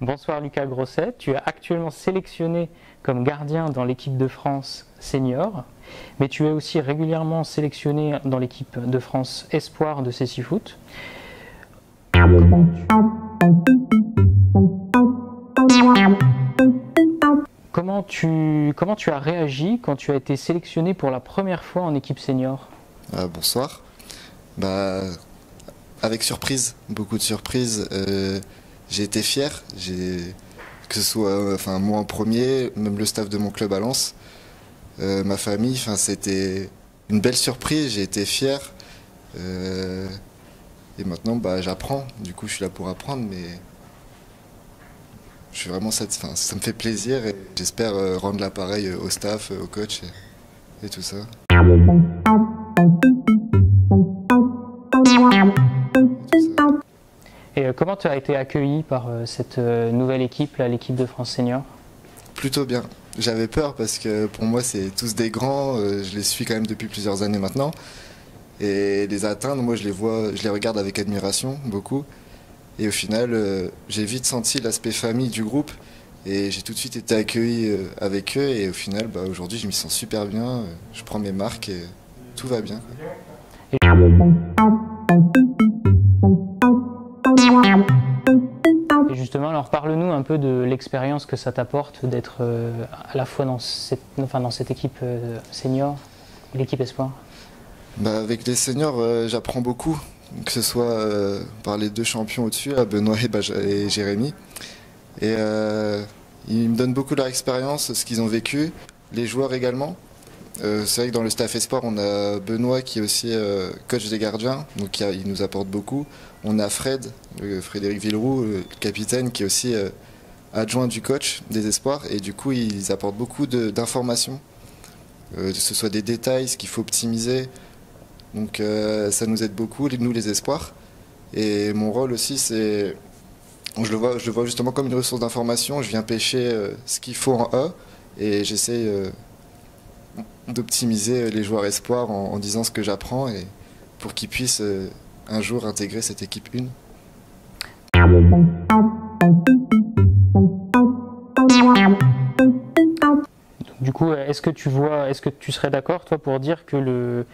Bonsoir Lucas Grosset, tu es actuellement sélectionné comme gardien dans l'équipe de France senior, mais tu es aussi régulièrement sélectionné dans l'équipe de France espoir de Cécifoot. Comment tu as réagi quand tu as été sélectionné pour la première fois en équipe senior? Bonsoir. Avec surprise, beaucoup de surprises. J'ai été fier, que ce soit moi en premier, même le staff de mon club à Lens, ma famille. C'était une belle surprise, j'ai été fier. Et maintenant, j'apprends. Du coup, je suis là pour apprendre, mais je suis vraiment satisfait. Ça me fait plaisir et j'espère rendre l'appareil au staff, au coach et tout ça. Et comment tu as été accueilli par cette nouvelle équipe, l'équipe de France Senior? Plutôt bien. J'avais peur parce que pour moi c'est tous des grands, je les suis quand même depuis plusieurs années maintenant. Et les atteindre, moi je les regarde avec admiration, beaucoup. Et au final, j'ai vite senti l'aspect famille du groupe et j'ai tout de suite été accueilli avec eux. Et au final, aujourd'hui je m'y sens super bien, je prends mes marques et tout va bien. Et justement, alors parle-nous un peu de l'expérience que ça t'apporte d'être à la fois dans cette équipe senior et l'équipe espoir. Avec les seniors, j'apprends beaucoup, que ce soit par les deux champions au-dessus, Benoît et Jérémy. Et ils me donnent beaucoup leur expérience, ce qu'ils ont vécu, les joueurs également. C'est vrai que dans le staff espoir, on a Benoît qui est aussi coach des gardiens, donc il nous apporte beaucoup. On a Frédéric Villeroux, le capitaine, qui est aussi adjoint du coach des espoirs, et du coup ils apportent beaucoup d'informations, que ce soit des détails, ce qu'il faut optimiser. Donc ça nous aide beaucoup, nous les espoirs. Et mon rôle aussi, c'est, je le vois justement comme une ressource d'information. Je viens pêcher ce qu'il faut en A, et j'essaie d'optimiser les joueurs espoirs en disant ce que j'apprends et pour qu'ils puissent un jour intégrer cette équipe 1. Du coup, est-ce que tu serais d'accord toi pour dire que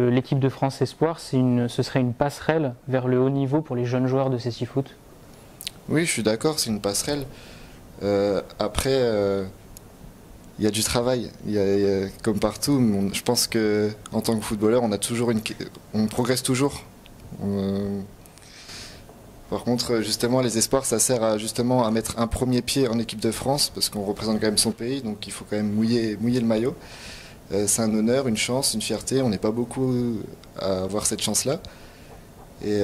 l'équipe de France espoir ce serait une passerelle vers le haut niveau pour les jeunes joueurs de Cécifoot? Oui, je suis d'accord, c'est une passerelle. Après, il y a du travail, comme partout. Je pense que en tant que footballeur, on progresse toujours. Par contre, justement, les espoirs, ça sert à mettre un premier pied en équipe de France, parce qu'on représente quand même son pays, donc il faut quand même mouiller le maillot. C'est un honneur, une chance, une fierté. On n'est pas beaucoup à avoir cette chance-là. Et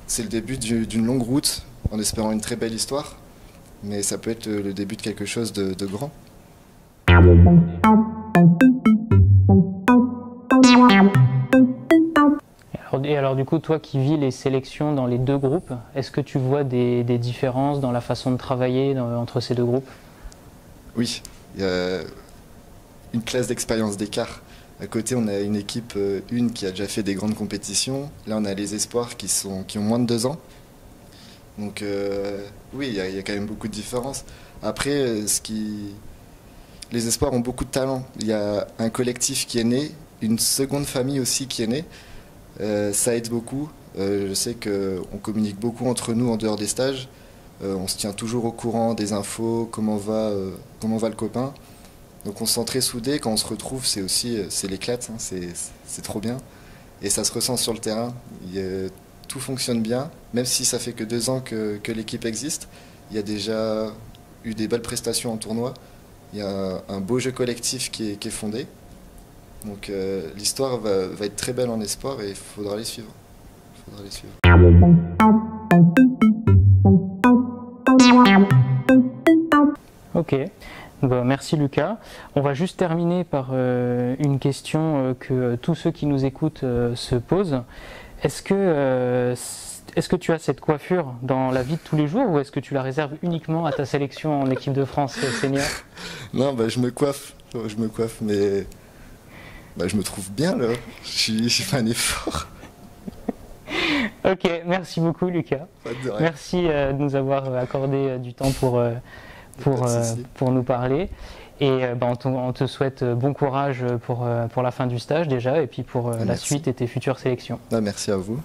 c'est le début d'une longue route, en espérant une très belle histoire. Mais ça peut être le début de quelque chose de grand. Et alors du coup, toi qui vis les sélections dans les deux groupes, est-ce que tu vois des différences dans la façon de travailler entre ces deux groupes? Oui, il y a une classe d'expérience d'écart. À côté, on a une équipe qui a déjà fait des grandes compétitions. Là, on a les espoirs qui ont moins de 2 ans. Donc oui, il y a quand même beaucoup de différences. Après, les espoirs ont beaucoup de talent. Il y a un collectif qui est né, une seconde famille aussi qui est née. Ça aide beaucoup. Je sais qu'on communique beaucoup entre nous en dehors des stages. On se tient toujours au courant des infos, comment va le copain. Donc on se sent très soudés. Quand on se retrouve, c'est l'éclate, hein, c'est trop bien. Et ça se ressent sur le terrain. Tout fonctionne bien. Même si ça fait que 2 ans que l'équipe existe, il y a déjà eu des belles prestations en tournoi. Il y a un beau jeu collectif qui est fondé. Donc l'histoire va être très belle en espoir et il faudra les suivre. Ok, merci Lucas. On va juste terminer par une question que tous ceux qui nous écoutent se posent. Est-ce que tu as cette coiffure dans la vie de tous les jours ou est-ce que tu la réserves uniquement à ta sélection en équipe de France senior? Non, je me coiffe, mais je me trouve bien là. J'ai fait un effort. Ok, merci beaucoup Lucas. Pas de rien. Merci de nous avoir accordé du temps pour nous parler. Et on te souhaite bon courage pour la fin du stage déjà, et puis pour la Merci. suite et tes futures sélections. Merci à vous.